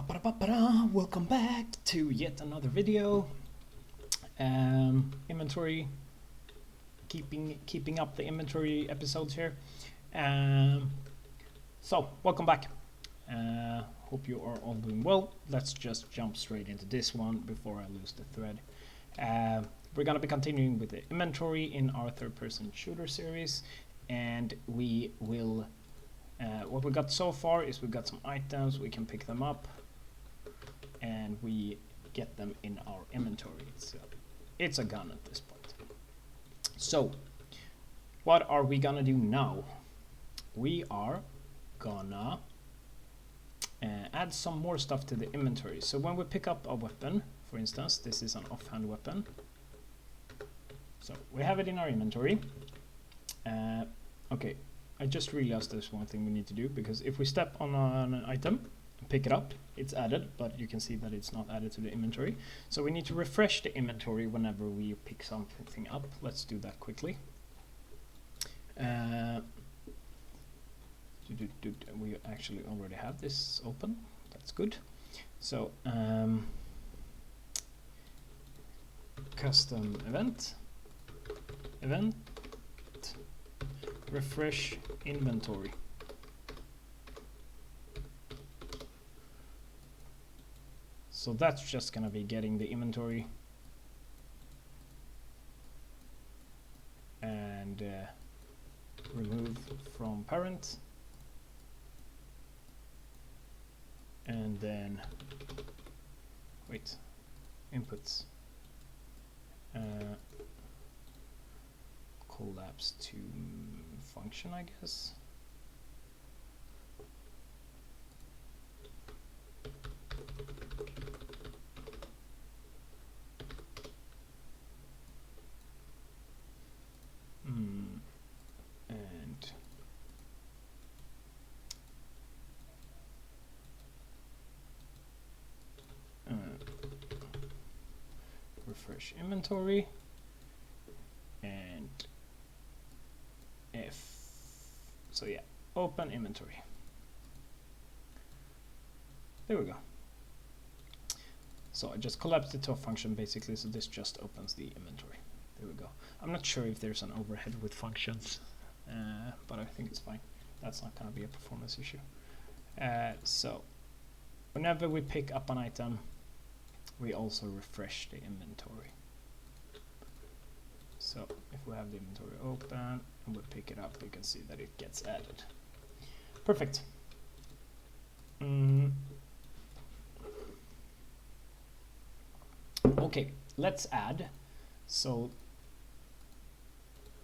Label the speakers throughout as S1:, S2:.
S1: Welcome back to yet another video. Inventory, keeping up the inventory episodes here. So welcome back. Hope you are all doing well. Let's just jump straight into this one before I lose the thread. We're gonna be continuing with the inventory in our third-person shooter series, and we will. What we got so far is we got some items, we can pick them up, and we get them in our inventory. It's a gun at this point. So, what are we gonna do now? We are gonna add some more stuff to the inventory. So when we pick up a weapon, for instance, this is an offhand weapon. So we have it in our inventory. Okay. I just realized there's one thing we need to do, because if we step on an item and pick it up, it's added, but you can see that it's not added to the inventory. So we need to refresh the inventory whenever we pick something up. Let's do that quickly. We actually already have this open. That's good. So custom event refresh inventory. So that's just gonna be getting the inventory and remove from parent, and then wait, inputs, collapse to function, I guess. And refresh inventory, and so yeah, open inventory. There we go. So I just collapsed it to a function basically, so this just opens the inventory. There we go. I'm not sure if there's an overhead with functions, but I think it's fine. That's not going to be a performance issue. So whenever we pick up an item, we also refresh the inventory. So if we have the inventory open and we pick it up, we can see that it gets added. Perfect. Okay, let's add. So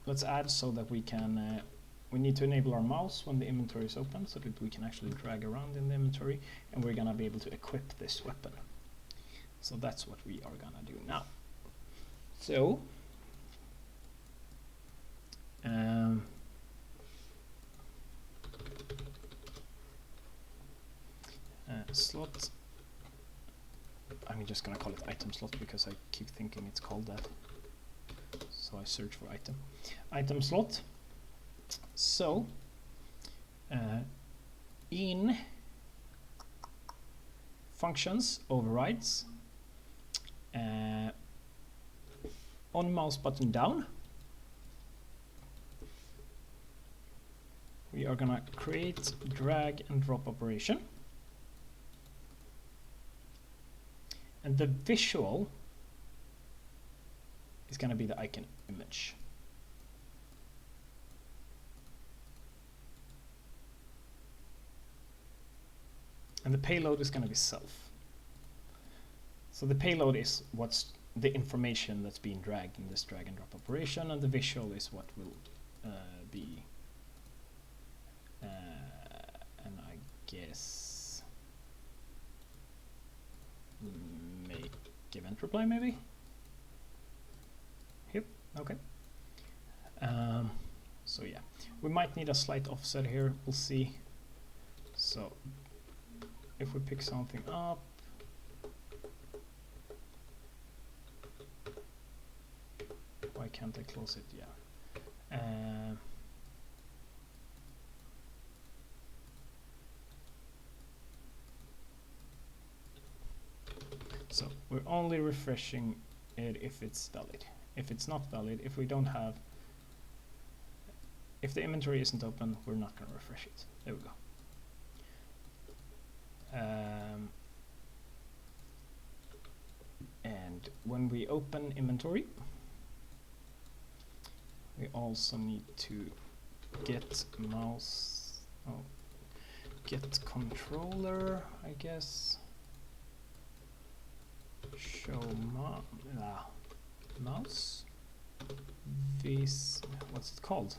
S1: let's add so that we can, we need to enable our mouse when the inventory is open so that we can actually drag around in the inventory, and we're gonna be able to equip this weapon. So that's what we are gonna do now. So slot, I'm just gonna call it item slot because I keep thinking it's called that, so I search for item slot. So in functions overrides, on mouse button down, we are gonna create drag and drop operation, and the visual is gonna be the icon image. And the payload is gonna be self. So the payload is what's the information that's being dragged in this drag and drop operation, and the visual is what will be and I guess make event reply maybe. Yep. Okay. So yeah, we might need a slight offset here. We'll see. So if we pick something up, why can't I close it? Yeah. So we're only refreshing it if it's valid. If it's not valid, if we don't have, if the inventory isn't open, we're not going to refresh it. There we go. And when we open inventory, we also need to get mouse, get controller, I guess. Show mouse. This, what's it called?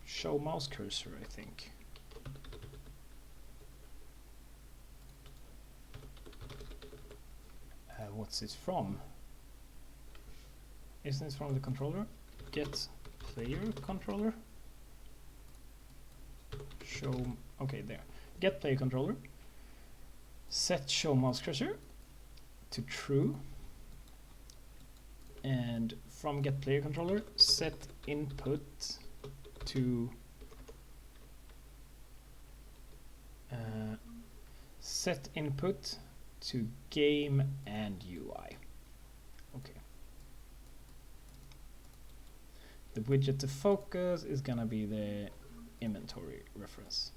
S1: Show mouse cursor, I think. What's it from? Isn't it from the controller? Get player controller. Show, okay, there. Get player controller. Set show mouse cursor to true. And from get player controller, set input to game and UI. Okay. The widget to focus is gonna be the inventory reference.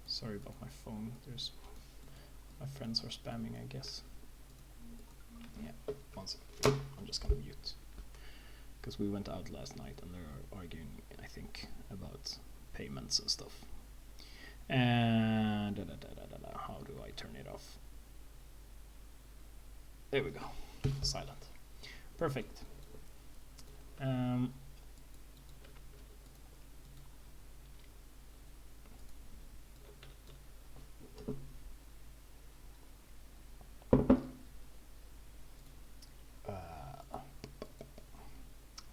S1: Sorry about my phone. There's my friends are spamming, I guess. Yeah, one second. I'm just gonna mute because we went out last night and they're arguing, I think, about payments and stuff. And how do I turn it off? There we go. Silent. Perfect.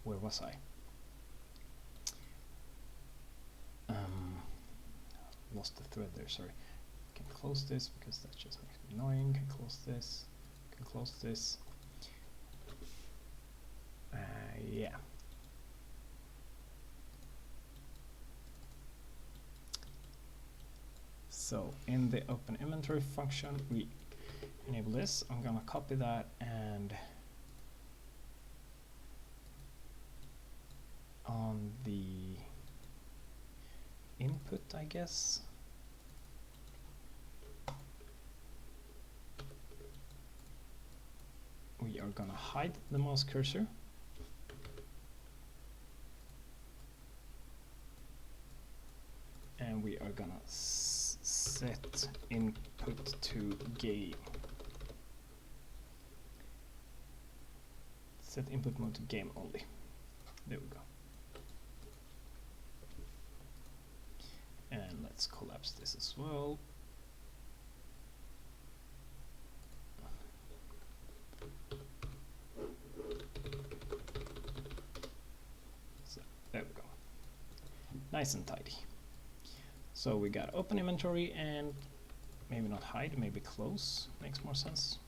S1: Where was I? Lost the thread there, sorry. Can close this because that just makes me annoying. Can close this. Can close this. Yeah. So in the open inventory function, we enable this. I'm gonna copy that and on the input, I guess. We are gonna hide the mouse cursor. And we are gonna set input to game. Set input mode to game only. There we go. And let's collapse this as well. So there we go. Nice and tidy. So we got open inventory and maybe not hide, maybe close. Makes more sense.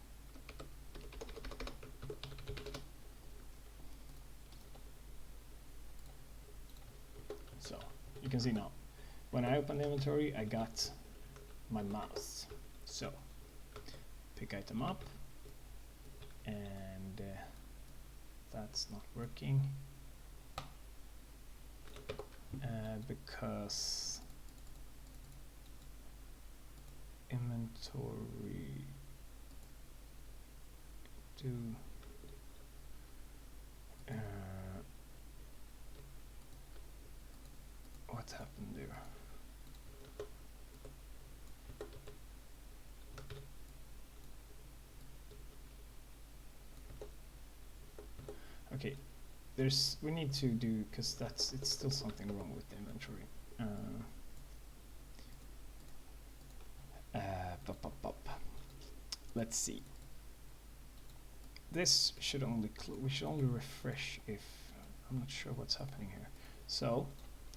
S1: So you can see now, when I open the inventory, I got my mouse. So pick item up, and that's not working because inventory do what happened there? Okay, we need to do, because it's still something wrong with the inventory. Let's see. This should only we should only refresh if I'm not sure what's happening here. So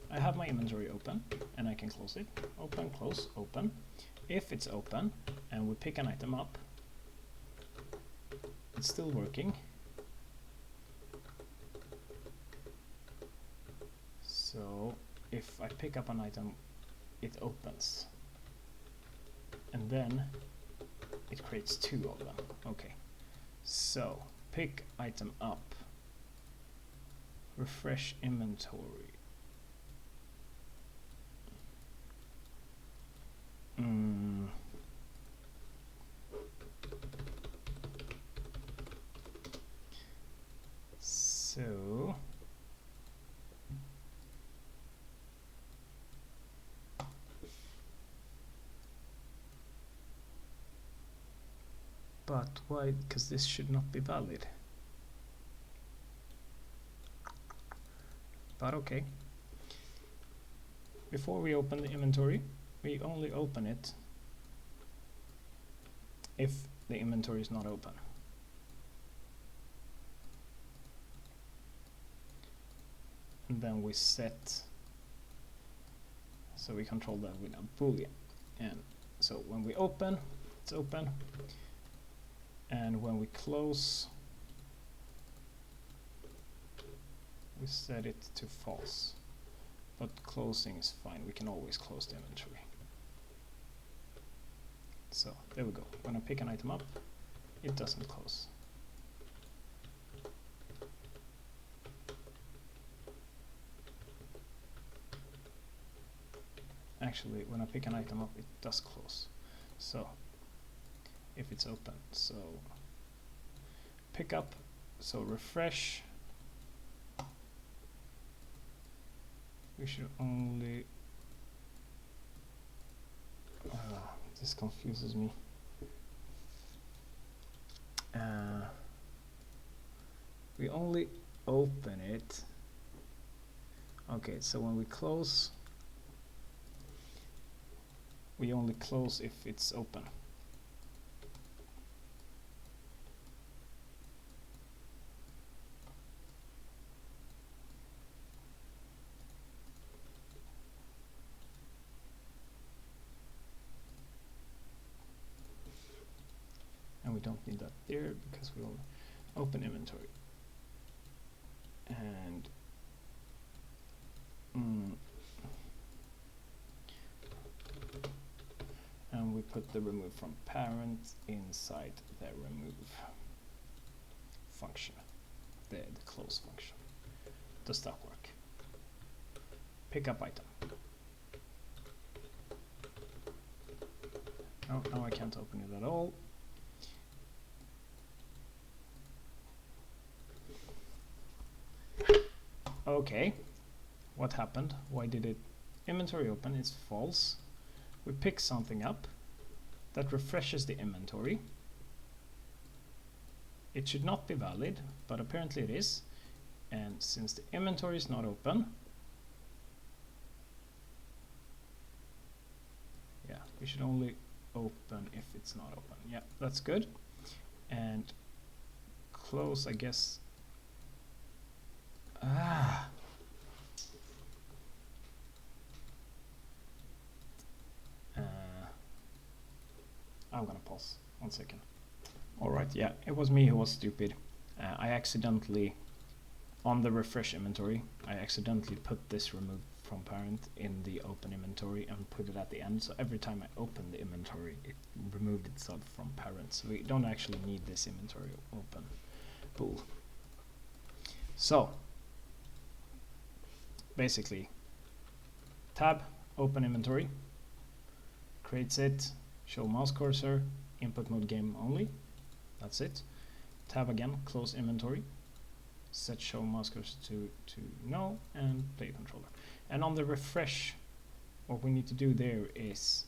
S1: I have my inventory open and I can close it. Open, close, open. If it's open and we pick an item up, it's still working. So if I pick up an item it opens, and then it creates 2 of them. Okay, so pick item up, refresh inventory. So but why? Because this should not be valid. But okay. Before we open the inventory, we only open it if the inventory is not open. And then we set, so we control that with a boolean. And so when we open, it's open. And when we close, we set it to false. But closing is fine, we can always close the inventory. So there we go. When I pick an item up, it doesn't close. Actually, when I pick an item up, it does close. So if it's open, so pick up, so refresh. We should only this confuses me. We only open it. Okay, so when we close, we only close if it's open. And we don't need that there because we will open inventory. And we put the remove from parent inside the remove function, the close function. Does that work? Pick up item. No, now I can't open it at all. Okay, what happened? Why did it inventory open? It's false. We pick something up that refreshes the inventory. It should not be valid, but apparently it is. And since the inventory is not open, yeah, we should only open if it's not open. Yeah, that's good. And close, I guess. I'm gonna pause 1 second. Alright, yeah, it was me who was stupid. I accidentally, on the refresh inventory, I accidentally put this remove from parent in the open inventory and put it at the end. So every time I open the inventory, it removed itself from parent. So we don't actually need this inventory open bool. So basically, tab, open inventory, creates it, show mouse cursor, input mode game only, that's it. Tab again, close inventory, set show mouse cursor to no, and play controller. And on the refresh, what we need to do there is,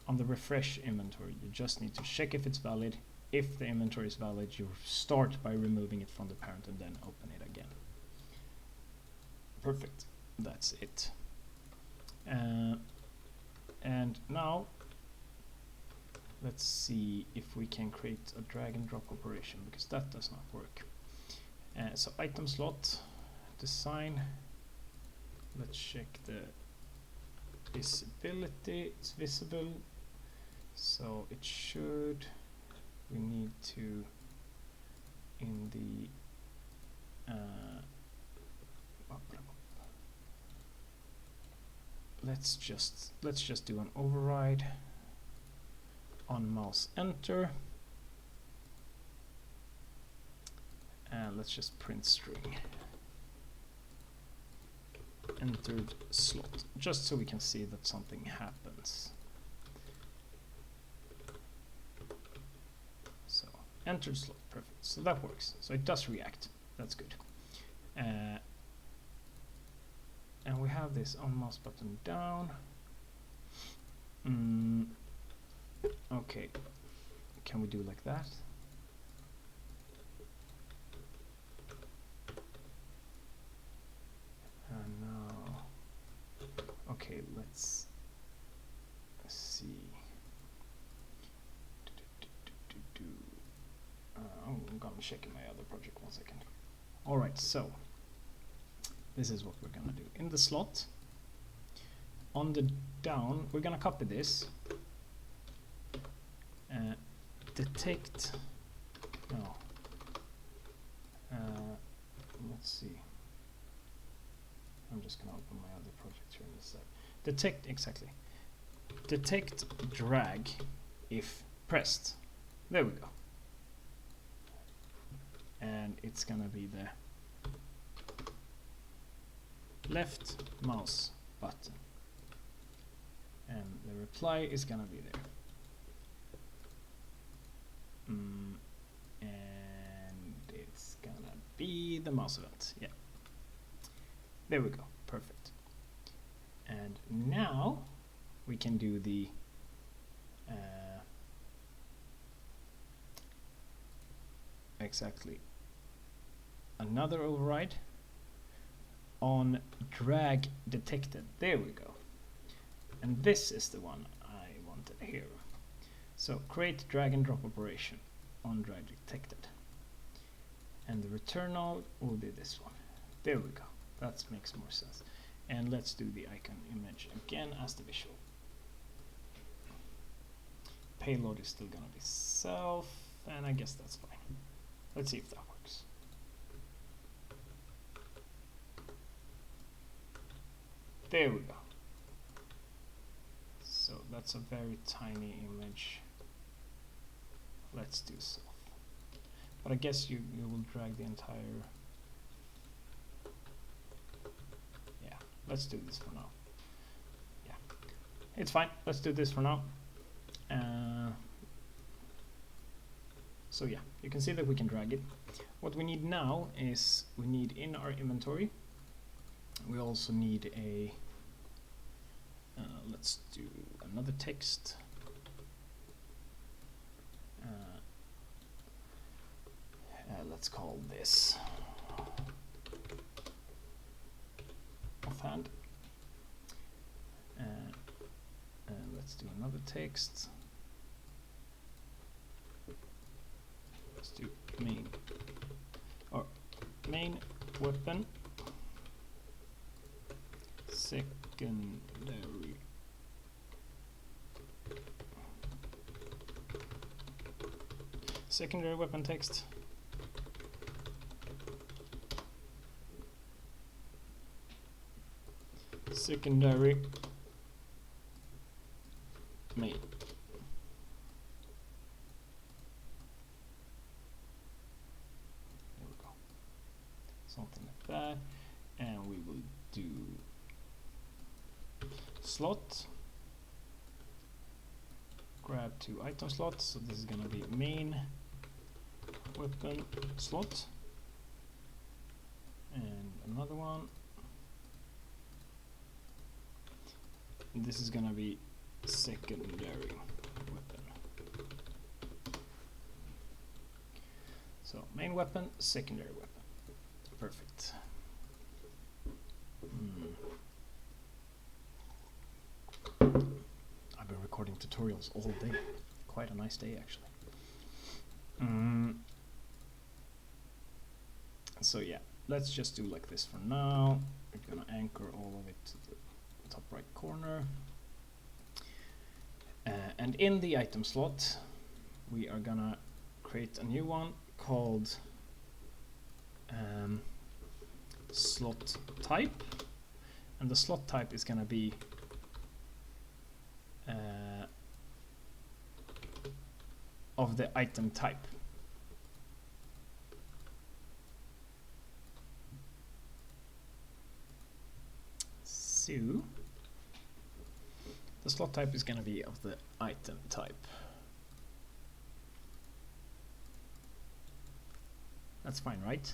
S1: on the refresh inventory, you just need to check if it's valid. If the inventory is valid, you start by removing it from the parent and then open it again. Perfect, that's it. And now let's see if we can create a drag and drop operation, because that does not work. So item slot, design, let's check the visibility, it's visible, so it should, we need to, in the let's just do an override on mouse enter, and let's just print string entered slot, just so we can see that something happens. So entered slot, perfect. So that works. So it does react. That's good. And we have this on mouse button down. Okay, can we do like that? No. Okay, let's see. I'm gonna check in my other project 1 second. All right, so this is what we're gonna do. In the slot, on the down, we're gonna copy this. Detect. No. Let's see. I'm just gonna open my other project here in this side. Detect, exactly. Detect drag if pressed. There we go. And it's gonna be the left mouse button. And the reply is gonna be there. And it's gonna be the mouse event. Yeah. There we go. Perfect. And now we can do the exactly another override on drag detected. There we go. And this is the one I wanted here. So create drag and drop operation on drag detected. And the return all will be this one. There we go. That makes more sense. And let's do the icon image again as the visual. Payload is still gonna be self, and I guess that's fine. Let's see if that works. There we go. So that's a very tiny image. Let's do self. But I guess you will drag the entire. Yeah, let's do this for now. Yeah, it's fine. Let's do this for now. So yeah, you can see that we can drag it. What we need now is we need in our inventory. We also need a. Let's do another text. Let's call this offhand. And let's do another text. Let's do main or main weapon secondary weapon text. Secondary main. There we go. Something like that. And we will do slot. Grab 2 item slots. So this is gonna be main weapon slot. And another one. And this is gonna be secondary weapon. So main weapon, secondary weapon. Perfect. I've been recording tutorials all day. Quite a nice day, actually. So yeah, let's just do like this for now. We're gonna anchor all of it to the top right corner. And in the item slot, we are gonna create a new one called slot type. And the slot type is gonna be of the item type. So the slot type is going to be of the item type. That's fine, right?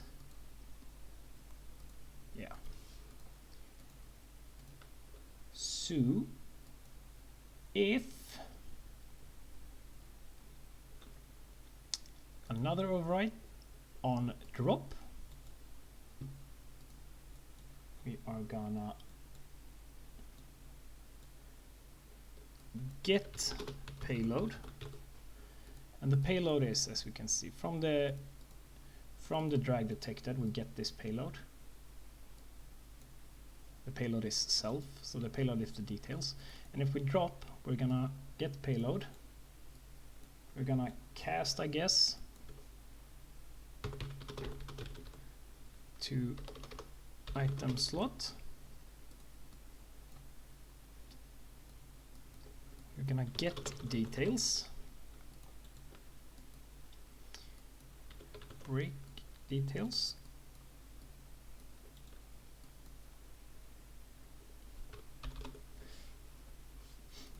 S1: Yeah. So if another override on drop, we are gonna get payload, and the payload is, as we can see from the drag detected, we get this payload. The payload is self, so the payload is the details. And if we drop, we're gonna get payload. We're gonna cast, I guess, to item slot. We're gonna get details. Break details.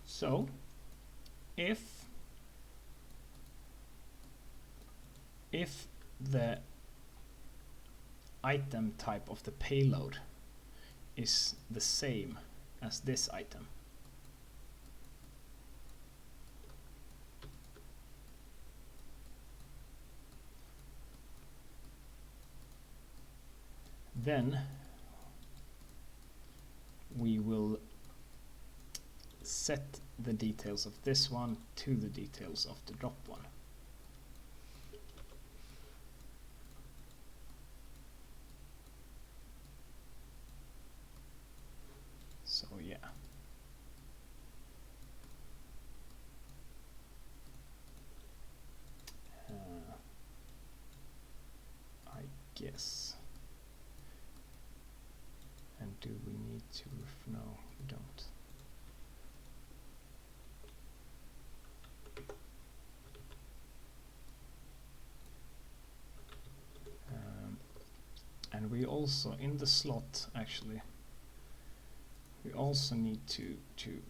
S1: So if the item type of the payload is the same as this item, then we will set the details of this one to the details of the drop one. So yeah. I guess. And do we need to? No, we don't. And we also, in the slot, actually, we also need to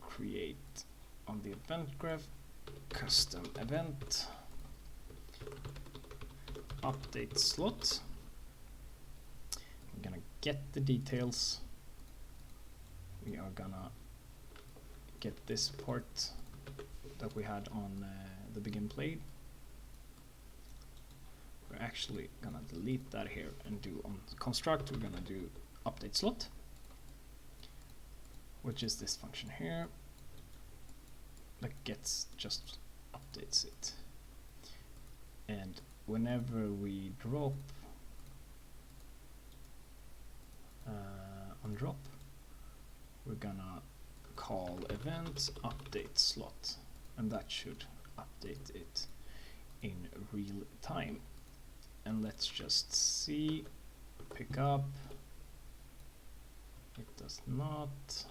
S1: create on the event graph custom event update slot. We're gonna get the details. We are gonna get this part that we had on the begin play. We're actually gonna delete that here and do on construct, we're gonna do update slot, which is this function here that gets, just updates it. And whenever we drop on drop, we're gonna call event update slot, and that should update it in real time. And let's just see, pick up, it does not.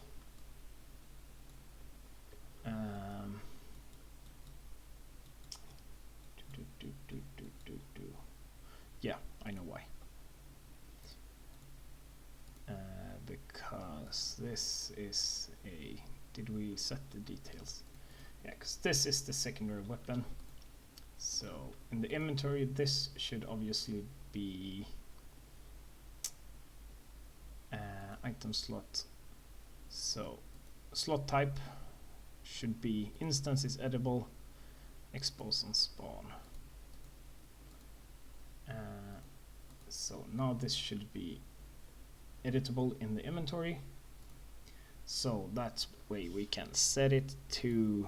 S1: Yeah, I know why. Because this is a, did we set the details? Yeah, because this is the secondary weapon. So in the inventory, this should obviously be item slot. So slot type should be instance is edible, expose on spawn. So now this should be editable in the inventory. So that way we can set it to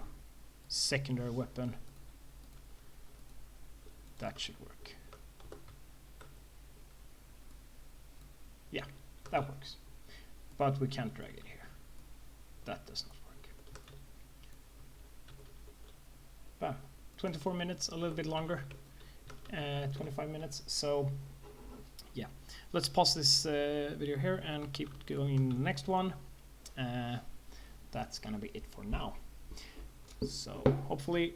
S1: secondary weapon. That should work. Yeah, that works. But we can't drag it here. That does not work. Bam. 24 minutes, a little bit longer. 25 minutes. So yeah, let's pause this video here and keep going in the next one. That's gonna be it for now. So hopefully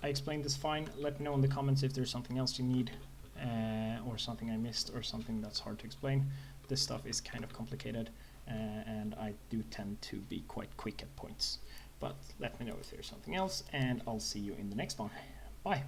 S1: I explained this fine. Let me know in the comments if there's something else you need, or something I missed, or something that's hard to explain. This stuff is kind of complicated, and I do tend to be quite quick at points. But let me know if there's something else, and I'll see you in the next one. Bye!